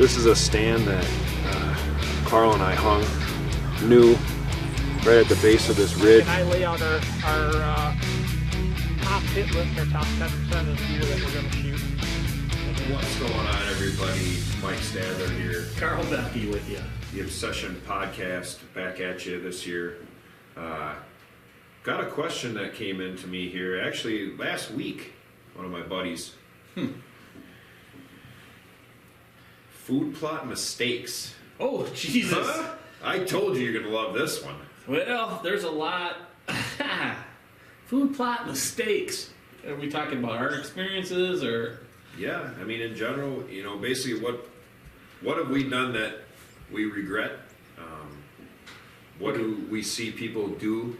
This is a stand that Carl and I hung new right at the base of this ridge. Can I lay out our top hit list, our top 10% of the deer that we're going to shoot? What's going on, everybody? Mike Stadler here. Carl Becky with you. The Obsession Podcast back at you this year. Got a question that came in to me here actually last week. One of my buddies. Food plot mistakes. Oh, Jesus. Huh? I told you you're going to love this one. Well, there's a lot. Food plot mistakes. Are we talking about our experiences or? Yeah, I mean, in general, you know, basically what have we done that we regret? What do we see people do?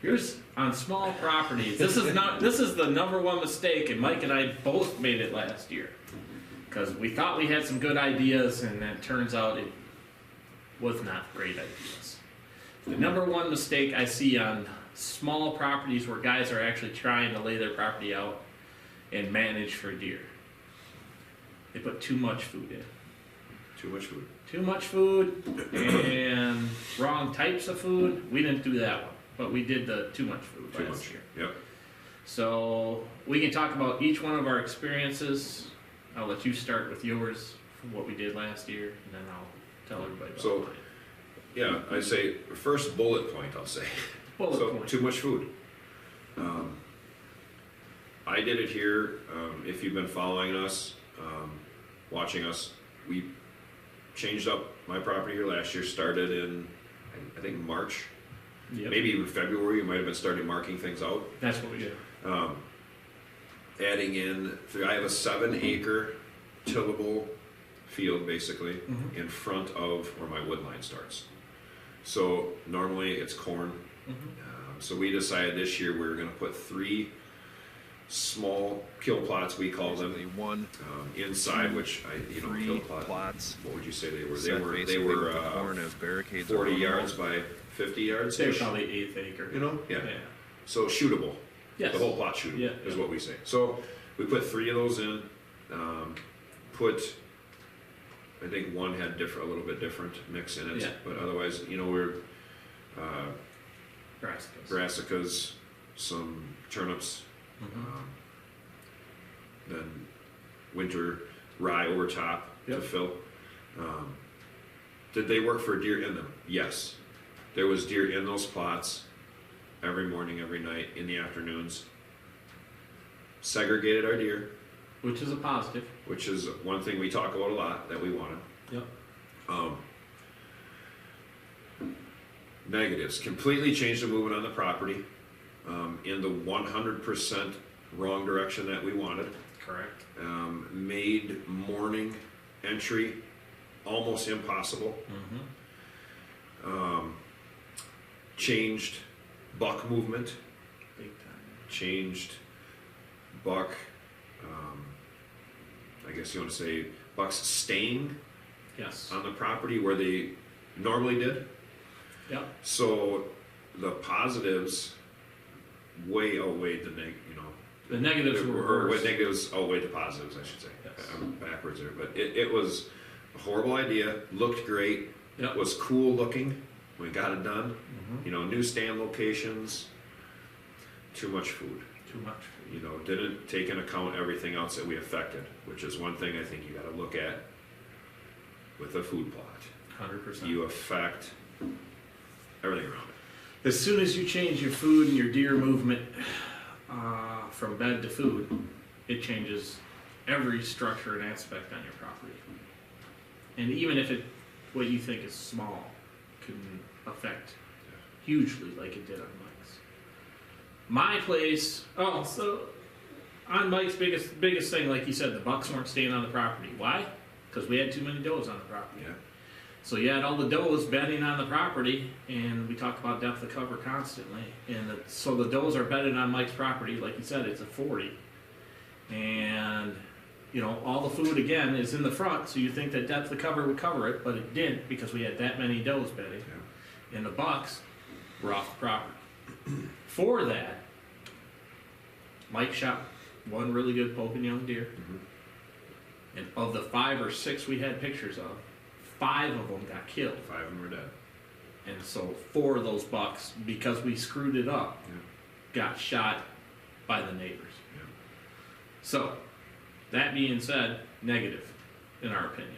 Here's on small properties. This is the number one mistake, and Mike and I both made it last year because we thought we had some good ideas, and it turns out it was not great ideas. The number one mistake I see on small properties where guys are actually trying to lay their property out and manage for deer. They put too much food in. Too much food. Too much food and wrong types of food. We didn't do that one, but we did the too much food last year. Yep. So we can talk about each one of our experiences. I'll let you start with yours from what we did last year, and then I'll tell everybody about mine. Yeah, I say first bullet point. I'll say. Bullet point. Too much food. I did it here. If you've been following us, watching us, we changed up my property here last year. Started in, I think, March. Yep. Maybe even February. You might have been starting marking things out. That's what we did. Adding in, I have a 7-acre tillable field basically in front of where my wood line starts. So normally it's corn. So we decided this year we were going to put 3 small kill plots, we call them, inside, which kill plots. What would you say they were? They were 40 yards by 50 yards. They're probably 1/8 acre. Yeah. So shootable. Yes. The whole plot shootable is what we say. So we put 3 of those in. I think one had a little bit different mix in it, but otherwise, we're brassicas, some turnips, then winter rye over top to fill. Did they work for deer in them? Yes. There was deer in those plots every morning, every night, in the afternoons. Segregated our deer. Which is a positive. Which is one thing we talk about a lot that we wanted. Yep. Negatives. Completely changed the movement on the property in the 100% wrong direction that we wanted. Correct. Made morning entry almost impossible. Changed buck movement. Big time. Changed buck, I guess you want to say bucks staying on the property where they normally did. Yep. So the positives way outweighed the negatives were worse. Negatives outweighed the positives, I should say. Yes. I'm backwards there, but it was a horrible idea. Looked great. Yep. Was cool looking. We got it done. New stand locations. Too much food. Too much food. Didn't take into account everything else that we affected, which is one thing I think you got to look at with a food plot. 100%. You affect everything around it. As soon as you change your food and your deer movement from bed to food, it changes every structure and aspect on your property. And even if what you think is small can affect hugely like it did on Mike's. My place, so on Mike's biggest thing, like you said, the bucks weren't staying on the property. Why? Because we had too many does on the property. Yeah. So you had all the does bedding on the property, and we talk about depth of cover constantly. And so the does are bedded on Mike's property, like you said, it's a 40. And all the food again is in the front, so you think that depth of cover would cover it, but it didn't because we had that many does bedding. Yeah. And the bucks were off the property. For that, Mike shot one really good poking young deer. And of the 5 or 6 we had pictures of, 5 of them got killed. 5 of them were dead. And so 4 of those bucks, because we screwed it up, got shot by the neighbors. Yeah. So, that being said, negative, in our opinion.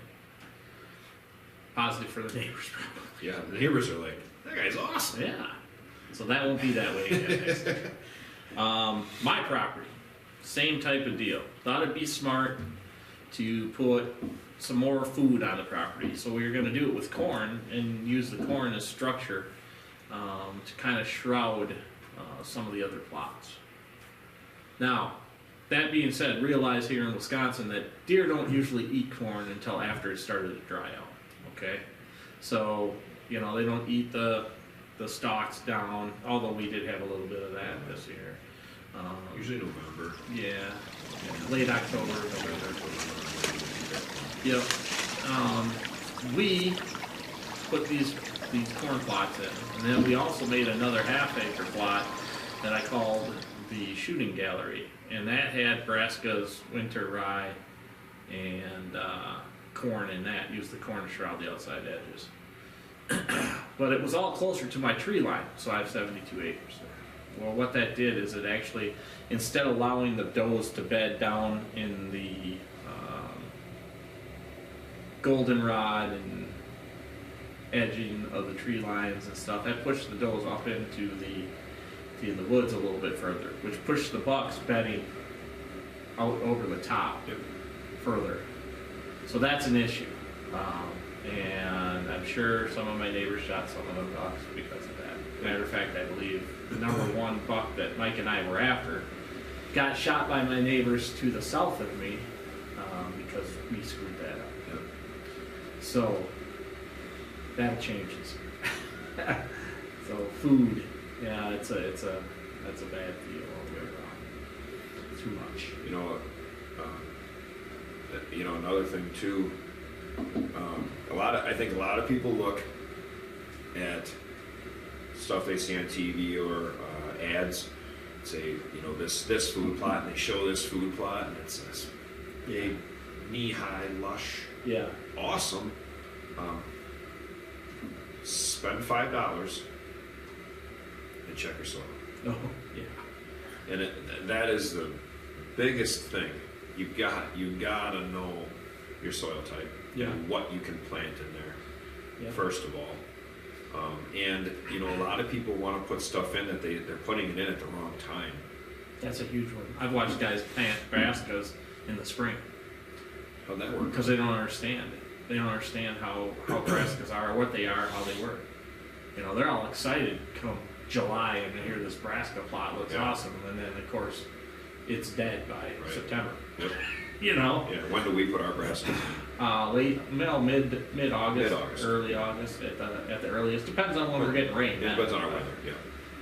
Positive for the neighbors, probably. Yeah, the neighbors are like, that guy's awesome. Yeah. So that won't be that way again next time. My property, same type of deal. Thought it'd be smart to put some more food on the property. So we were going to do it with corn and use the corn as structure to kind of shroud some of the other plots. Now, that being said, realize here in Wisconsin that deer don't usually eat corn until after it started to dry out. Okay? So, you know, they don't eat the stalks down, although we did have a little bit of that this year. Usually November. Yeah, late October, November. Yep. We put these corn plots in, and then we also made another half-acre plot that I called the shooting gallery, and that had brassicas, winter rye, and corn in that. Used the corn to shroud the outside edges. But it was all closer to my tree line, so I have 72 acres there. Well, what that did is it actually, instead of allowing the does to bed down in the goldenrod and edging of the tree lines and stuff, that pushed the does up into the woods a little bit further, which pushed the bucks bedding out over the top further. So that's an issue. And I'm sure some of my neighbors shot some of the bucks because of that. Matter of fact, I believe the number 1 buck that Mike and I were after got shot by my neighbors to the south of me because we screwed that up. Yep. So that changes. So food, yeah, that's a bad deal all the way around. Too much. Another thing too. I think a lot of people look at stuff they see on TV or ads, say, this food plot, and they show this food plot, and it's this big, knee-high, lush, awesome. Spend $5 and check your soil. Oh, yeah. And that is the biggest thing. You gotta know your soil type. Yeah. And what you can plant in there. Yeah. First of all. And a lot of people want to put stuff in that they're putting it in at the wrong time. That's a huge one. I've watched guys plant brassicas in the spring How'd that work? because they don't understand it. They don't understand how brassicas are, or what they are, how they work. They're all excited come July and they hear this brassica plot looks awesome, and then of course it's dead by September. Yep. Yeah. When do we put our brassicas in? Mid August, early August at the earliest. Depends on when we're getting rain. It depends on our weather. Yeah.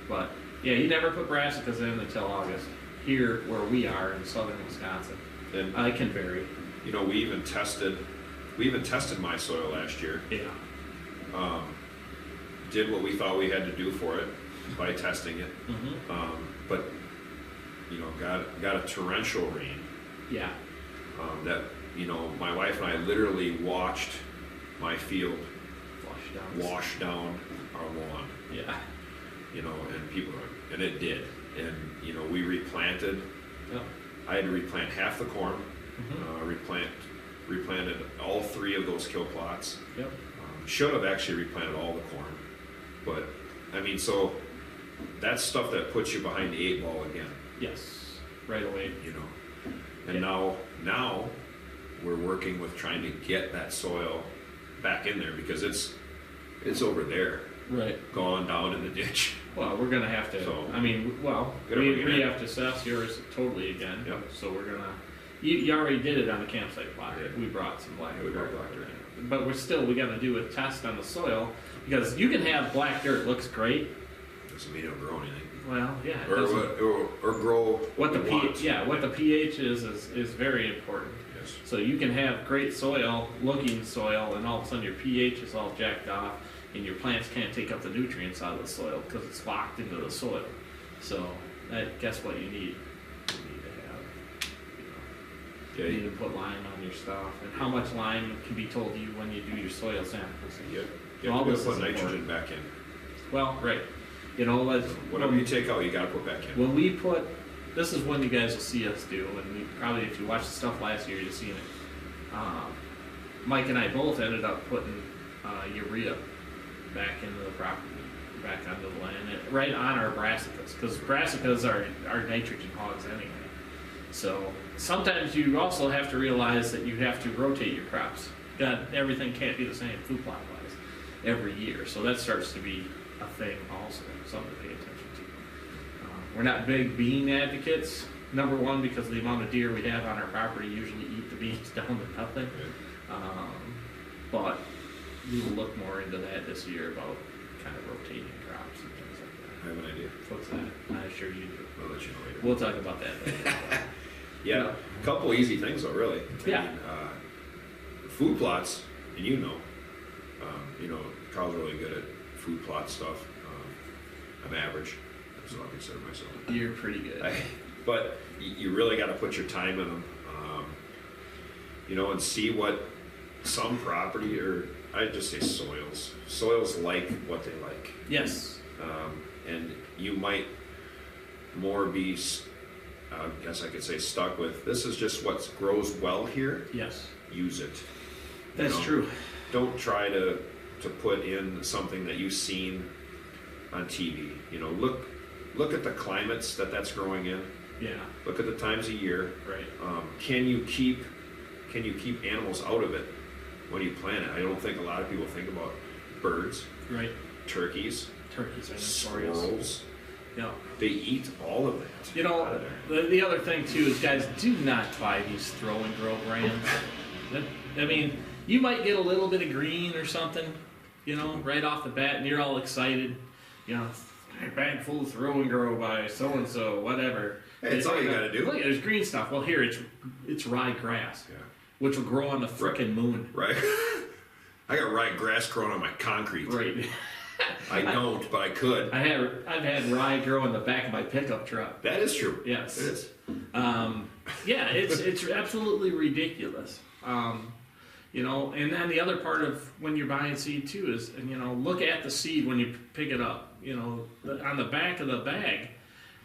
But yeah, you never put brassicas in until August. Here, where we are in southern Wisconsin, And it can vary. we even tested my soil last year. Yeah. Did what we thought we had to do for it by testing it. Mm-hmm. But got a torrential rain. Yeah. That my wife and I literally watched my field wash down our lawn. Yeah. And it did. And we replanted. Yep. I had to replant half the corn. Mm-hmm. Replanted all 3 of those kill plots. Yep. Should have actually replanted all the corn, but so that's stuff that puts you behind the 8 ball again. Yes. Right away. And now we're working with trying to get that soil back in there because it's over there, right, gone down in the ditch. Well, we're gonna have to. So, we have to assess yours totally again. Yep. So we're gonna. You already did it on the campsite plot. Yeah. We brought some black. Yeah, we brought black dirt in. But we got to do a test on the soil because you can have black dirt looks great. Doesn't mean it'll grow anything. Well, yeah. It Or grow what the pH. Yeah, what the pH is very important. Yes. So you can have great looking soil, and all of a sudden your pH is all jacked off, and your plants can't take up the nutrients out of the soil because it's locked into the soil. So guess what you need? You need to have. You need to put lime on your stuff, and how much lime can be told to you when you do your soil samples. Yep. So all You this put is nitrogen important. back in. Well, right. You know, Whatever you take out, you got to put back in. when we put, this is when you guys will see us do, and we probably, if you watched the stuff last year, you've seen it. Mike and I both ended up putting urea back into the property, back onto the land, right on our brassicas, because brassicas are nitrogen hogs anyway. So sometimes you also have to realize that you have to rotate your crops. Everything can't be the same food plot wise every year, so that starts to be a thing also, something to pay attention to. We're not big bean advocates. Number one, because of the amount of deer we have on our property usually eat the beans down to nothing. But we will look more into that this year about kind of rotating crops and things like that. I have an idea. What's that? I'm sure you do. I'll let you know later. We'll talk about that later. Yeah, a couple easy things though, really. Yeah. I mean, food plots, and you know, Carl's really good at food plot stuff. I'm average, that's what I consider myself. You're pretty good. But you really got to put your time in them, and see what some property, or I'd just say soils like what they like. Yes. And you might more be, I guess I could say, stuck with, this is just what grows well here, Yes. use it. That's true. Don't try to put in something that you've seen on TV. Look at the climates that's growing in. Yeah. Look at the times of year. Right. Can you keep animals out of it when you plant it? I don't think a lot of people think about birds, Right. turkeys, Turkeys are notorious. squirrels. Yeah. They eat all of that. Out of there. The other thing too is, guys, do not buy these throw and grow brands. I mean, you might get a little bit of green or something, right off the bat, and you're all excited. A bag full of throw and grow by so and so, whatever. Hey, it's all you gotta do. Look, there's green stuff. Well, here it's rye grass, Yeah. which will grow on the frickin' moon. Right. I got rye grass growing on my concrete. Right. I don't, but I could. I've had rye grow in the back of my pickup truck. That is true. Yes. It is. Yeah, it's absolutely ridiculous. And then the other part of when you're buying seed too is, look at the seed when you pick it up. On the back of the bag,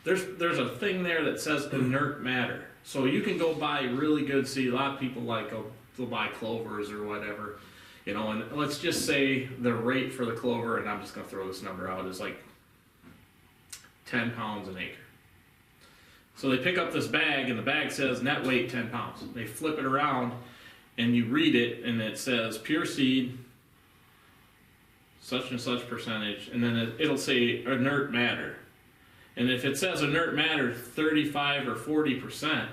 there's a thing there that says inert matter. So you can go buy really good seed. A lot of people they'll buy clovers or whatever. And let's just say the rate for the clover, and I'm just going to throw this number out, is like 10 pounds an acre. So they pick up this bag, and the bag says net weight 10 pounds. They flip it around, and you read it, and it says pure seed, such and such percentage, and then it'll say inert matter. And if it says inert matter 35 or 40%,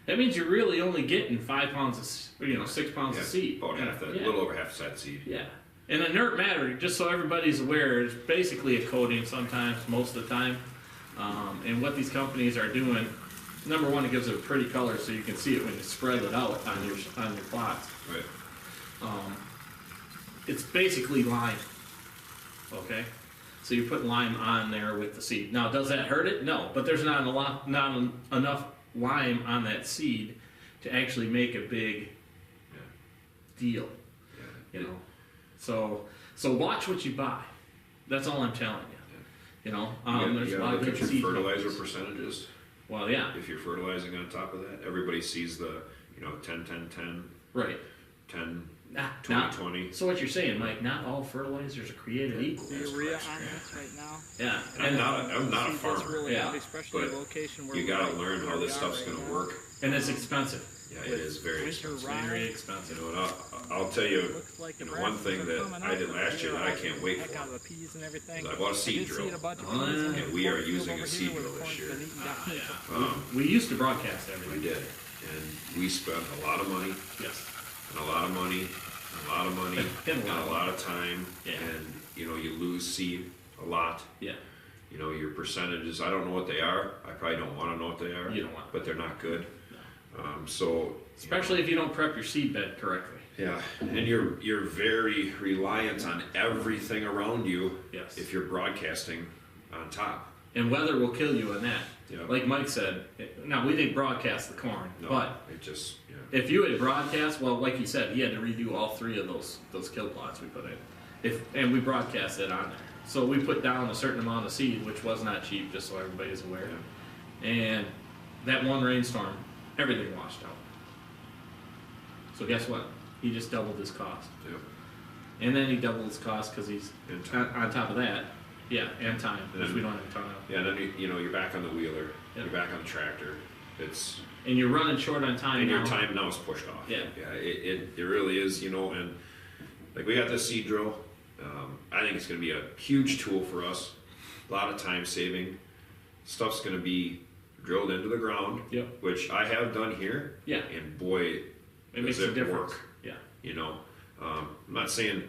that means you're really only getting 5 pounds of, 6 pounds of seed. About half, a little over half that seed. Yeah. And inert matter, just so everybody's aware, is basically a coating sometimes, most of the time. And what these companies are doing, number one, it gives it a pretty color so you can see it when you spread it out on your plots. Right. It's basically lime. Okay? So you're putting lime on there with the seed. Now, does that hurt it? No. But there's not enough lime on that seed to actually make a big deal. Yeah. So watch what you buy. That's all I'm telling you. There's a lot of look good at your seed fertilizer companies. percentages. Well, yeah. If you're fertilizing on top of that, everybody sees the 10 10 10 Right. 10 Not, 20 20. So what you're saying, Mike? Not all fertilizers are created equal. The urea on this right now. Yeah. I'm not a Seed farmer. that's really Yeah. good, especially But a location where you we gotta are learn how right this stuff's now. gonna work. And it's expensive. Yeah, it is very Winter expensive. rye. Very expensive. And I'll tell you, Looks like the one brassicas thing are that coming I up, did last year that I can't wait heck for. out of the peas and everything. I bought a seed I did see drill. it a bunch of Oh, times yeah. in the And we are cornfield using a over seed here where drill the this corn's year. been eaten down. We used to broadcast We everything. did, and we spent a lot of money, Yes. and a lot of money, and a lot of money, And and a lot of time, Yeah. and you lose seed a lot. Yeah. Your percentages, I don't know what they are. I probably don't want to know what they are. You don't want. But they're not good. No. So Especially if you don't prep your seed bed correctly. yeah, and you're very reliant on everything around you. Yes. If you're broadcasting on top. And weather will kill you on that. Yeah. Like Mike said, now we didn't broadcast the corn, No, but it just, yeah. if you had broadcast, well, like he said, he had to redo all 3 of those kill plots we put in. And we broadcast it on there. So we put down a certain amount of seed, which was not cheap, just so everybody's aware. Yeah. And that one rainstorm, everything washed out. So guess what? He just doubled his cost. Yeah. And then he doubled his cost because he's And time. on top of that, yeah, and time, And which then- we don't have a ton of. Yeah, and then you're back on the wheeler, Yeah. you're back on the tractor. It's And you're running short on time and now. your time now is pushed off. Yeah. Yeah, it really is, and like we got this seed drill. I think it's going to be a huge tool for us. A lot of time saving. Stuff's going to be drilled into the ground, Yep. which I have done here. Yeah. And boy, It makes does a difference. work. Yeah. I'm not saying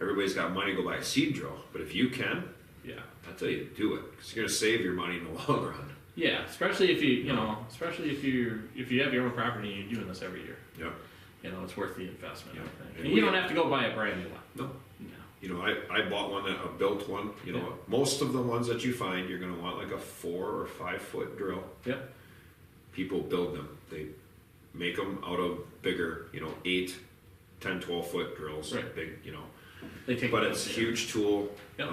everybody's got money to go buy a seed drill, but if you can, Yeah. I tell you to do it because you're going to save your money in the long run. Yeah, especially if especially if you have your own property and you're doing this every year. Yep. It's worth the investment. Yeah. I think. And And you don't have to go buy a brand new one. No. No. I bought one a built one. Most of the ones that you find, you're going to want like a 4 or 5 foot drill. Yep. People build them. They make them out of bigger, 8, 10, 12 foot drills. Right. Big, They take. But it's a huge tool. Yep.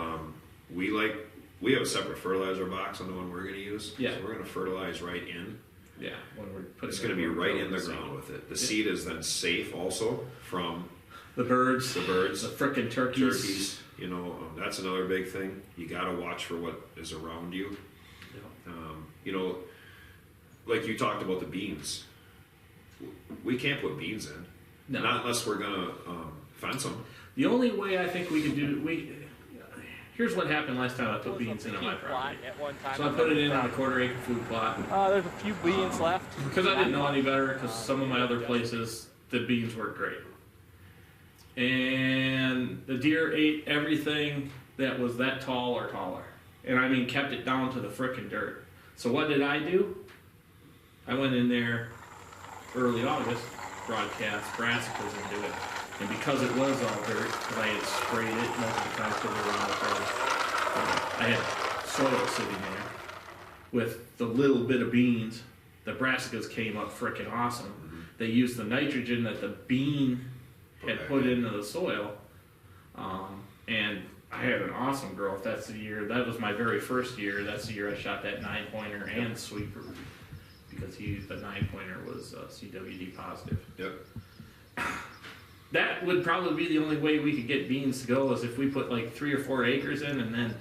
We have a separate fertilizer box on the one we're going to use. Yeah. So we're going to fertilize right in. Yeah. When we're putting. It's going to be right in the seed. ground with it. The Yeah. seed is then safe also from The birds. the birds. The frickin' turkeys. That's another big thing. You got to watch for what is around you. Like you talked about the beans. We can't put beans in. No. Not unless we're gonna fence them. The only way I think we could do here's what happened last time I put beans in on my property. At one time So I put it in on a 1/4 acre food plot There's a few beans left. because I didn't know any better. Because some of my other places the beans weren't great, and the deer ate everything that was that tall or taller, and I mean kept it down to the frickin' dirt. So what did I do? I went in there early August, broadcast brassicas into it. And because it was all dirt, because I had sprayed it most of the time because around the place, I had soil sitting there with the little bit of beans. The brassicas came up frickin' awesome. Mm-hmm. They used the nitrogen that the bean had put into the soil, and I had an awesome growth. That's the year. That was my very first year. That's the year I shot that 9-pointer and sweeper because the 9-pointer was CWD positive. Yep. That would probably be the only way we could get beans to go is if we put like 3 or 4 acres in and then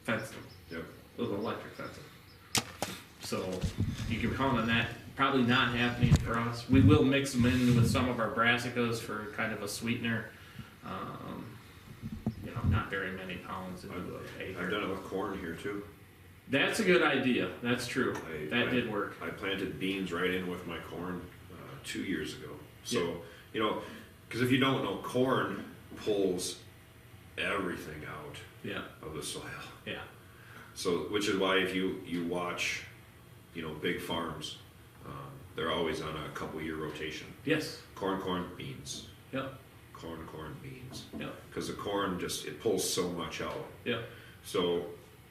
fence them Yep. with electric fencing. So you can count on that. Probably not happening for us. We will mix them in with some of our brassicas for kind of a sweetener. Not very many pounds into an acre. I've done it with corn here too. That's a good idea. That's true. That did work. I planted beans right in with my corn 2 years ago. So because if you don't know, corn pulls everything out Yeah. of the soil. Yeah. So, which is why if you watch, big farms, they're always on a couple-year rotation. Yes. Corn, beans. Yep. Corn, beans. Yep. Because the corn it pulls so much out. Yep. So,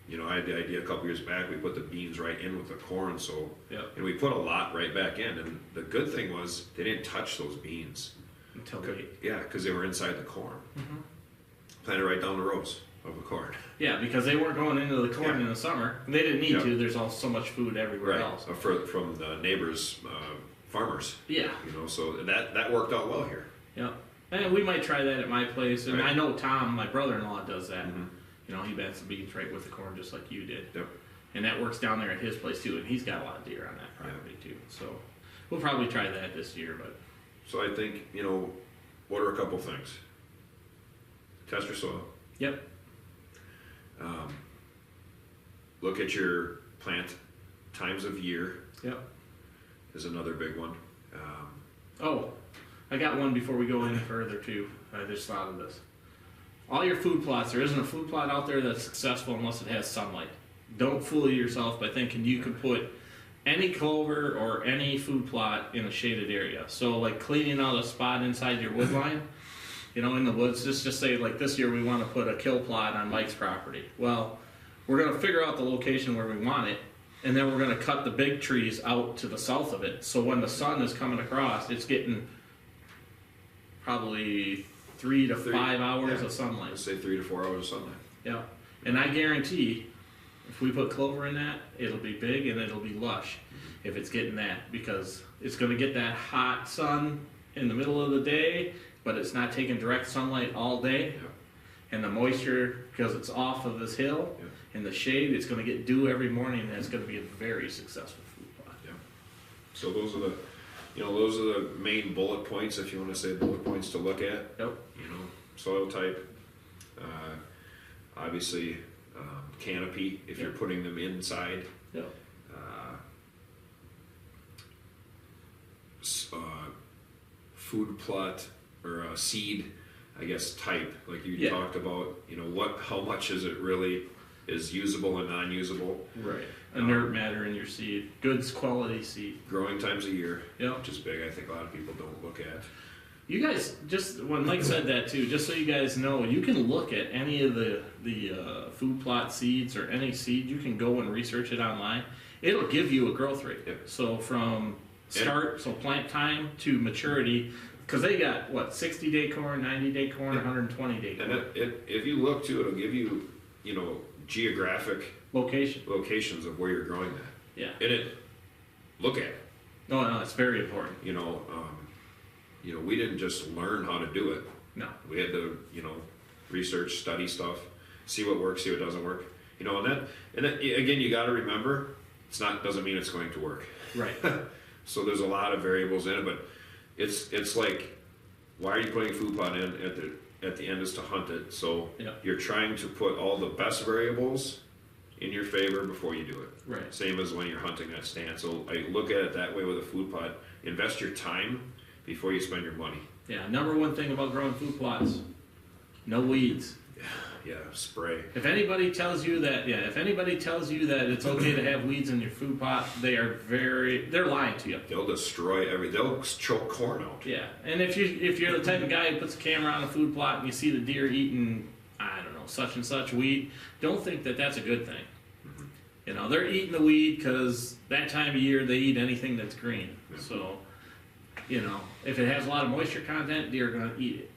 I had the idea a couple years back. We put the beans right in with the corn. So, Yep. and we put a lot right back in. And the good thing was they didn't touch those beans. Until late. Yeah, because they were inside the corn. Mm-hmm. Planted right down the rows of the corn. Yeah, because they weren't going into the corn in the summer. They didn't need Yep. to. There's all so much food everywhere else. From the neighbors, farmers. Yeah. So that worked out well here. Yeah. And we might try that at my place. And Right. I know Tom, my brother-in-law, does that. Mhm. He plants the beans right with the corn just like you did. Yep. And that works down there at his place too. And he's got a lot of deer on that property too. So we'll probably try that this year. But So I think, what are a couple things? Test your soil. yep. Look at your plant times of year Yep. is another big one. Oh, I got one before we go any further too. I just thought of this. All your food plots, there isn't a food plot out there that's successful unless it has sunlight. Don't fool yourself by thinking you can put any clover or any food plot in a shaded area. So like cleaning out a spot inside your wood line, in the woods, just say like this year we want to put a kill plot on Mike's property. Well, we're going to figure out the location where we want it, and then we're going to cut the big trees out to the south of it. So when the sun is coming across, it's getting probably 3 to 5 hours of sunlight. Let's say 3 to 4 hours of sunlight. Yeah, and I guarantee if we put clover in that, it'll be big and it'll be lush if it's getting that, because it's going to get that hot sun in the middle of the day, but it's not taking direct sunlight all day. Yeah. And the moisture, because it's off of this hill, Yeah. in the shade, it's going to get dew every morning, and it's going to be a very successful food plot. Yeah. So those are the main bullet points, if you want to say bullet points to look at. Yep. Soil type, obviously canopy if you're putting them inside. Yep. Food plot or seed, I guess, type, like you Yeah. talked about. How much is it really is usable and non-usable. Right. Inert matter in your seed. Good quality seed. Growing times a year, Yep. which is big. I think a lot of people don't look at. You guys, just when Mike said that too, just so you guys know, you can look at any of the food plot seeds or any seed. You can go and research it online. It'll give you a growth rate. Yep. So from start, so plant time to maturity, because they got what 60-day corn, 90-day corn, 120-day corn. And if you look too, it'll give you geographic locations of where you're growing that. Yeah. And look at it. No, it's very important. We didn't just learn how to do it. No. We had to, research, study stuff, see what works, see what doesn't work. And then again, you got to remember, doesn't mean it's going to work. Right. So there's a lot of variables in it, but it's like, why are you putting a food plot in at the end is to hunt it. So Yeah. you're trying to put all the best variables in your favor before you do it. Right. Same as when you're hunting that stand. So I look at it that way with a food plot. Invest your time before you spend your money. Yeah. Number one thing about growing food plots: no weeds. Yeah, spray. If anybody tells you that it's okay to have weeds in your food plot, they're lying to you. They'll destroy they'll choke corn out. Yeah, and if you're the type of guy who puts a camera on a food plot and you see the deer eating, I don't know, such and such weed, don't think that that's a good thing. Mm-hmm. They're eating the weed because that time of year they eat anything that's green. Yeah. So, if it has a lot of moisture content, deer are going to eat it.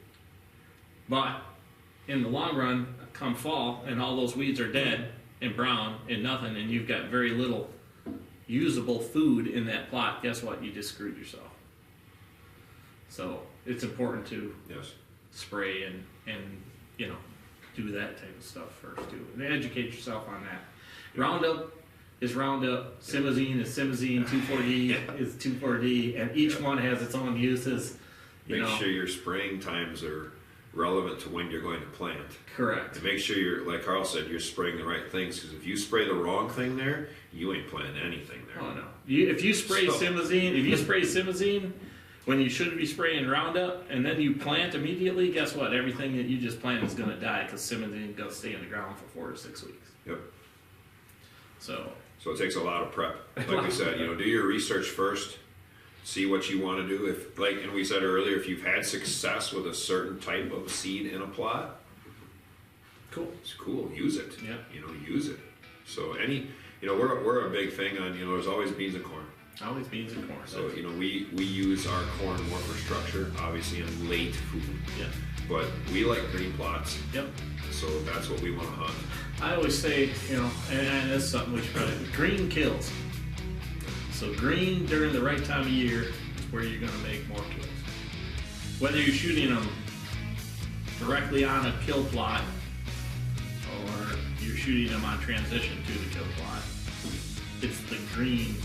But in the long run, come fall, and all those weeds are dead and brown and nothing, and you've got very little usable food in that plot, guess what? You just screwed yourself. So it's important to spray and do that type of stuff first too, and educate yourself on that. Roundup is Roundup, Simazine is Simazine, 2,4-D is 2,4-D, and each one has its own uses. Make sure your spraying times are relevant to when you're going to plant. Correct. And make sure you're, like Carl said, you're spraying the right things, because if you spray the wrong thing there, you ain't planting anything there. Oh no! If you spray Simazine when you should be spraying Roundup, and then you plant immediately, guess what? Everything that you just planted is going to die, because Simazine is going to stay in the ground for 4 to 6 weeks. Yep. So it takes a lot of prep. Like we said, do your research first. See what you want to do. And we said earlier, if you've had success with a certain type of seed in a plot, cool. It's cool. Use it. Yeah. Use it. So we're a big thing on, there's always beans and corn. Always beans and corn. So, we use our corn more for structure, obviously, and late food. Yeah. But we like green plots. Yep. So that's what we want to hunt. I always say, and that's something we should probably, green kills. So green during the right time of year is where you're going to make more kills. Whether you're shooting them directly on a kill plot or you're shooting them on transition to the kill plot, it's the green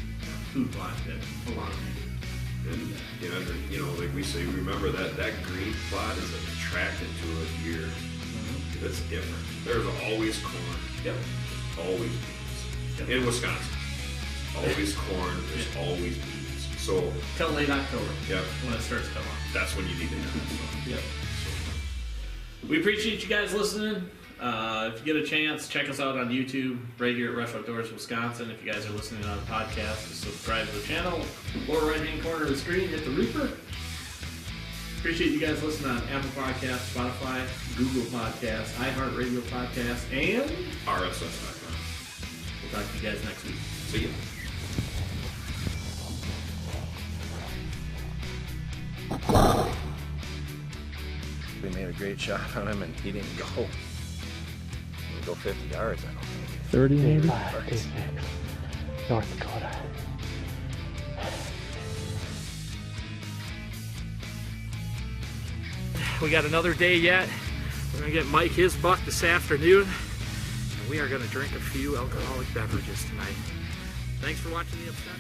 food plot that a lot of people do that. Like we say, remember that green plot is attracted to a deer. Mm-hmm. It's different. There's always corn. Yep. Always beans. Yep. In Wisconsin. Always corn, there's always beans. So till late October. Yep. When it starts coming on. That's when you need to have it. Yep. We appreciate you guys listening. If you get a chance, check us out on YouTube, right here at Rush Outdoors, Wisconsin. If you guys are listening on the podcast, just subscribe to the channel. Lower right-hand corner of the screen, hit the Reaper. Appreciate you guys listening on Apple Podcasts, Spotify, Google Podcasts, iHeartRadio Podcasts, and RSS.com. talk to you guys next week. See you. We made a great shot on him and he didn't go. He didn't go 50 yards, I don't think. 30 maybe? 36. North Dakota. We got another day yet. We're gonna get Mike his buck this afternoon. And we are gonna drink a few alcoholic beverages tonight. Thanks for watching the Upset.